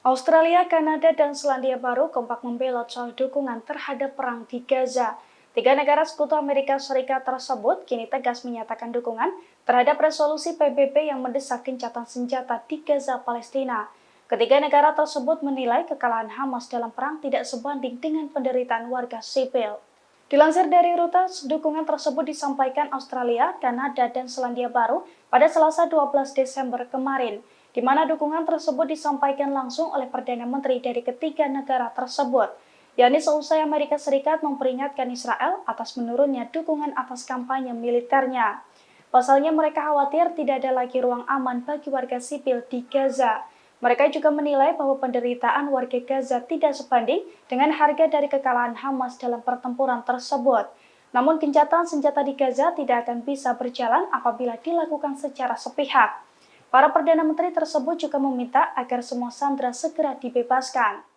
Australia, Kanada, dan Selandia Baru kompak membelot soal dukungan terhadap perang di Gaza. Tiga negara sekutu Amerika Serikat tersebut kini tegas menyatakan dukungan terhadap resolusi PBB yang mendesak gencatan senjata di Gaza, Palestina. Ketiga negara tersebut menilai kekalahan Hamas dalam perang tidak sebanding dengan penderitaan warga sipil. Dilansir dari Reuters, dukungan tersebut disampaikan Australia, Kanada, dan Selandia Baru pada Selasa 12 Desember kemarin, di mana dukungan tersebut disampaikan langsung oleh Perdana Menteri dari ketiga negara tersebut, yakni seusai Amerika Serikat memperingatkan Israel atas menurunnya dukungan atas kampanye militernya. Pasalnya mereka khawatir tidak ada lagi ruang aman bagi warga sipil di Gaza. Mereka juga menilai bahwa penderitaan warga Gaza tidak sebanding dengan harga dari kekalahan Hamas dalam pertempuran tersebut. Namun gencatan senjata di Gaza tidak akan bisa berjalan apabila dilakukan secara sepihak. Para Perdana Menteri tersebut juga meminta agar semua sandera segera dibebaskan.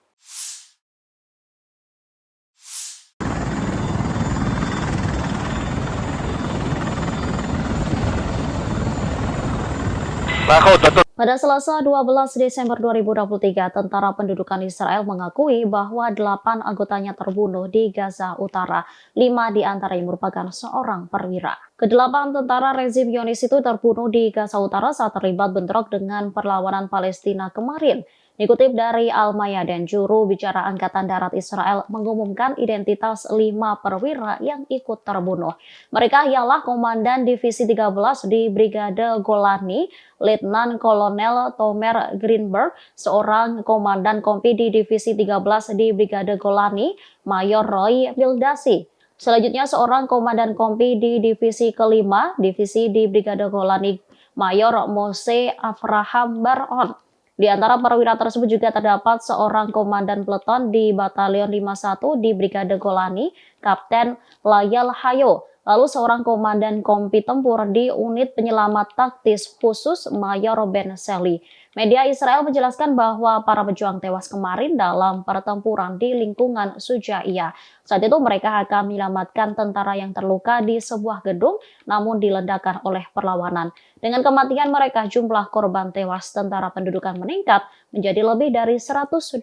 Pada Selasa 12 Desember 2023, Tentara Pendudukan Israel mengakui bahwa 8 anggotanya terbunuh di Gaza Utara, 5 diantaranya merupakan seorang perwira. Kedelapan tentara rezim Zionis itu terbunuh di Gaza Utara saat terlibat bentrok dengan perlawanan Palestina kemarin. Dikutip dari Al-Mayadin, juru bicara Angkatan Darat Israel mengumumkan identitas 5 perwira yang ikut terbunuh. Mereka ialah Komandan Divisi 13 di Brigade Golani, Letnan Kolonel Tomer Greenberg, seorang Komandan Kompi di Divisi 13 di Brigade Golani, Mayor Roy Bildasi. Selanjutnya seorang Komandan Kompi di Divisi kelima, Divisi di Brigade Golani, Mayor Mose Avraham Baron. Di antara perwira tersebut juga terdapat seorang komandan peleton di Batalion 51 di Brigade Golani, Kapten Layal Hayo. Lalu seorang komandan kompi tempur di unit penyelamat taktis khusus, Mayor Ben Seli. Media Israel menjelaskan bahwa para pejuang tewas kemarin dalam pertempuran di lingkungan Sujaiyah. Saat itu mereka akan menyelamatkan tentara yang terluka di sebuah gedung namun diledakkan oleh perlawanan. Dengan kematian mereka, jumlah korban tewas tentara pendudukan meningkat menjadi lebih dari 120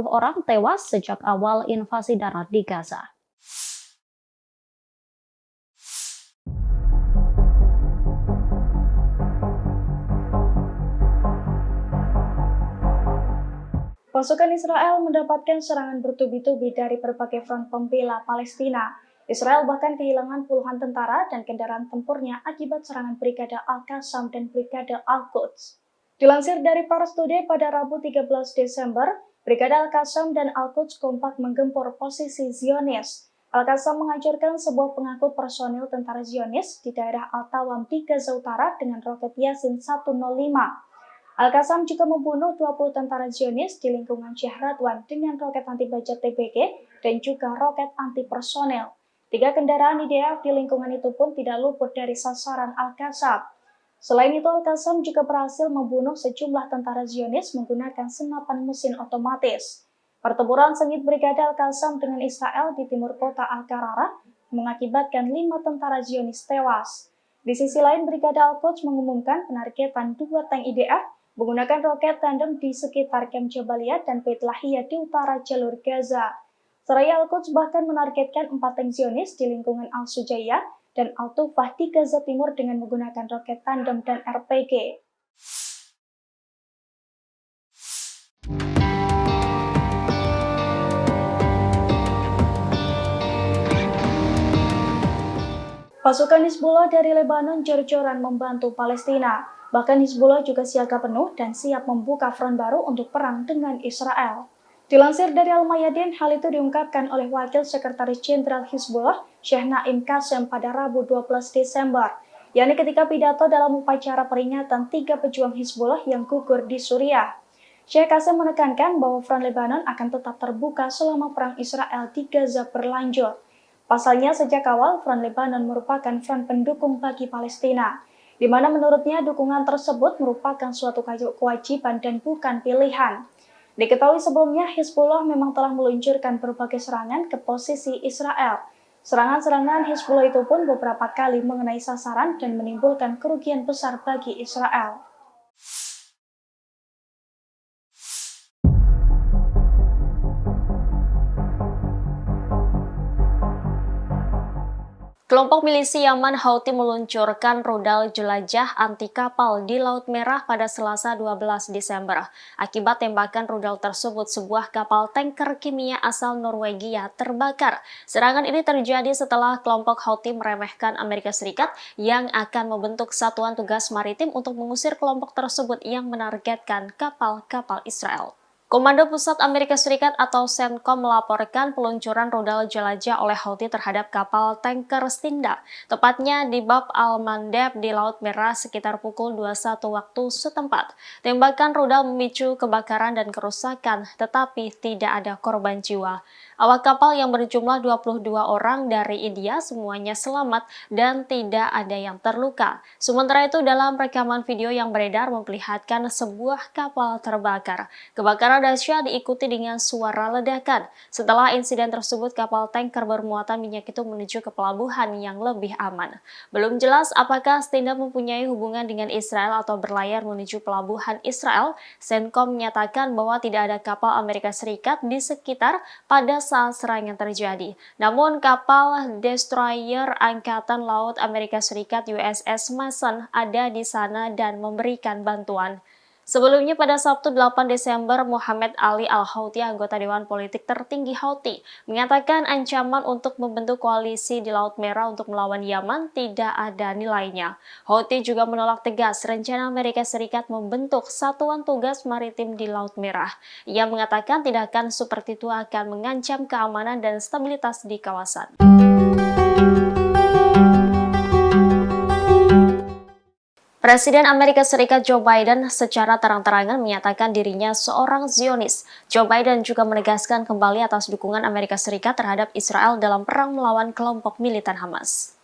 orang tewas sejak awal invasi darat di Gaza. Pasukan Israel mendapatkan serangan bertubi-tubi dari berbagai front pembela Palestina. Israel bahkan kehilangan puluhan tentara dan kendaraan tempurnya akibat serangan Brigade Al-Qassam dan Brigade Al-Quds. Dilansir dari Pars Today pada Rabu 13 Desember, Brigade Al-Qassam dan Al-Quds kompak menggempur posisi Zionis. Al-Qassam menghancurkan sebuah pengangkut personil tentara Zionis di daerah Al-Tawam di Gaza Utara dengan roket Yasin 105. Al-Qassam juga membunuh 20 tentara Zionis di lingkungan Sheikh Radwan dengan roket anti-baja TBG dan juga roket anti-personel. 3 kendaraan IDF di lingkungan itu pun tidak luput dari sasaran Al-Qassam. Selain itu, Al-Qassam juga berhasil membunuh sejumlah tentara Zionis menggunakan senapan mesin otomatis. Pertempuran sengit Brigade Al-Qassam dengan Israel di timur kota Al-Qarara mengakibatkan 5 tentara Zionis tewas. Di sisi lain, Brigade Al-Quds mengumumkan penargetan 2 tank IDF menggunakan roket tandem di sekitar Kem Jabalia dan Beit Lahia di utara jalur Gaza. Seraya Al-Quds bahkan menargetkan 4 tank Zionis di lingkungan Al-Sujaiyah dan Al-Tufah di Gaza Timur dengan menggunakan roket tandem dan RPG. Pasukan Hizbullah dari Lebanon jor-joran membantu Palestina. Bahkan Hizbullah juga siaga penuh dan siap membuka front baru untuk perang dengan Israel. Dilansir dari Al-Mayadin, hal itu diungkapkan oleh Wakil Sekretaris Jenderal Hizbullah, Syekh Naim Qassem pada Rabu 12 Desember, yakni ketika pidato dalam upacara peringatan 3 pejuang Hizbullah yang gugur di Suriah. Syekh Qassem menekankan bahwa front Lebanon akan tetap terbuka selama perang Israel di Gaza berlanjut. Pasalnya, sejak awal, front Lebanon merupakan front pendukung bagi Palestina, di mana menurutnya dukungan tersebut merupakan suatu kewajiban dan bukan pilihan. Diketahui sebelumnya, Hizbullah memang telah meluncurkan berbagai serangan ke posisi Israel. Serangan-serangan Hizbullah itu pun beberapa kali mengenai sasaran dan menimbulkan kerugian besar bagi Israel. Kelompok milisi Yaman Houthi meluncurkan rudal jelajah anti kapal di Laut Merah pada Selasa 12 Desember. Akibat tembakan rudal tersebut, sebuah kapal tanker kimia asal Norwegia terbakar. Serangan ini terjadi setelah kelompok Houthi meremehkan Amerika Serikat yang akan membentuk satuan tugas maritim untuk mengusir kelompok tersebut yang menargetkan kapal-kapal Israel. Komando Pusat Amerika Serikat atau CENTCOM melaporkan peluncuran rudal jelajah oleh Houthi terhadap kapal tanker Stindal, tepatnya di Bab al-Mandeb di Laut Merah sekitar pukul 21 waktu setempat. Tembakan rudal memicu kebakaran dan kerusakan, tetapi tidak ada korban jiwa. Awak kapal yang berjumlah 22 orang dari India semuanya selamat dan tidak ada yang terluka. Sementara itu, dalam rekaman video yang beredar memperlihatkan sebuah kapal terbakar. Kebakaran dahsyat diikuti dengan suara ledakan. Setelah insiden tersebut, kapal tanker bermuatan minyak itu menuju ke pelabuhan yang lebih aman. Belum jelas apakah Stindal mempunyai hubungan dengan Israel atau berlayar menuju pelabuhan Israel. CENTCOM menyatakan bahwa tidak ada kapal Amerika Serikat di sekitar pada saat serangan terjadi. Namun kapal destroyer Angkatan Laut Amerika Serikat USS Mason ada di sana dan memberikan bantuan. Sebelumnya pada Sabtu 8 Desember, Muhammad Ali Al-Houthi, anggota Dewan Politik tertinggi Houthi, mengatakan ancaman untuk membentuk koalisi di Laut Merah untuk melawan Yaman tidak ada nilainya. Houthi juga menolak tegas rencana Amerika Serikat membentuk satuan tugas maritim di Laut Merah. Ia mengatakan tindakan seperti itu akan mengancam keamanan dan stabilitas di kawasan. Presiden Amerika Serikat Joe Biden secara terang-terangan menyatakan dirinya seorang Zionis. Joe Biden juga menegaskan kembali atas dukungan Amerika Serikat terhadap Israel dalam perang melawan kelompok militan Hamas.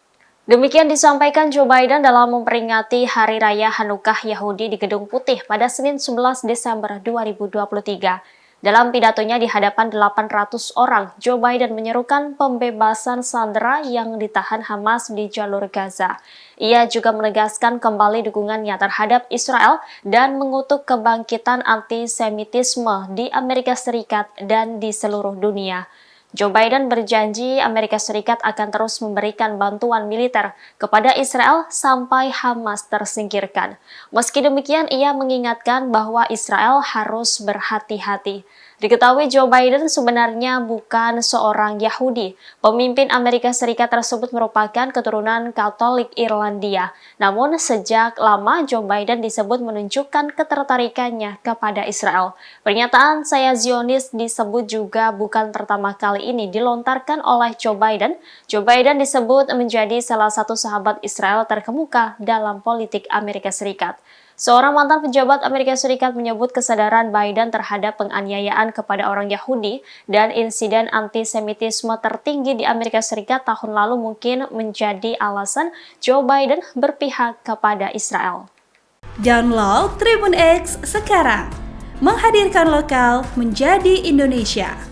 Demikian disampaikan Joe Biden dalam memperingati Hari Raya Hanukkah Yahudi di Gedung Putih pada Senin 11 Desember 2023. Dalam pidatonya di hadapan 800 orang, Joe Biden menyerukan pembebasan sandera yang ditahan Hamas di jalur Gaza. Ia juga menegaskan kembali dukungannya terhadap Israel dan mengutuk kebangkitan antisemitisme di Amerika Serikat dan di seluruh dunia. Joe Biden berjanji Amerika Serikat akan terus memberikan bantuan militer kepada Israel sampai Hamas tersingkirkan. Meski demikian, ia mengingatkan bahwa Israel harus berhati-hati. Diketahui Joe Biden sebenarnya bukan seorang Yahudi. Pemimpin Amerika Serikat tersebut merupakan keturunan Katolik Irlandia. Namun sejak lama Joe Biden disebut menunjukkan ketertarikannya kepada Israel. Pernyataan "saya Zionis" disebut juga bukan pertama kali ini dilontarkan oleh Joe Biden. Joe Biden disebut menjadi salah satu sahabat Israel terkemuka dalam politik Amerika Serikat. Seorang mantan pejabat Amerika Serikat menyebut kesadaran Biden terhadap penganiayaan kepada orang Yahudi dan insiden antisemitisme tertinggi di Amerika Serikat tahun lalu mungkin menjadi alasan Joe Biden berpihak kepada Israel. Download Tribun X sekarang, menghadirkan lokal menjadi Indonesia.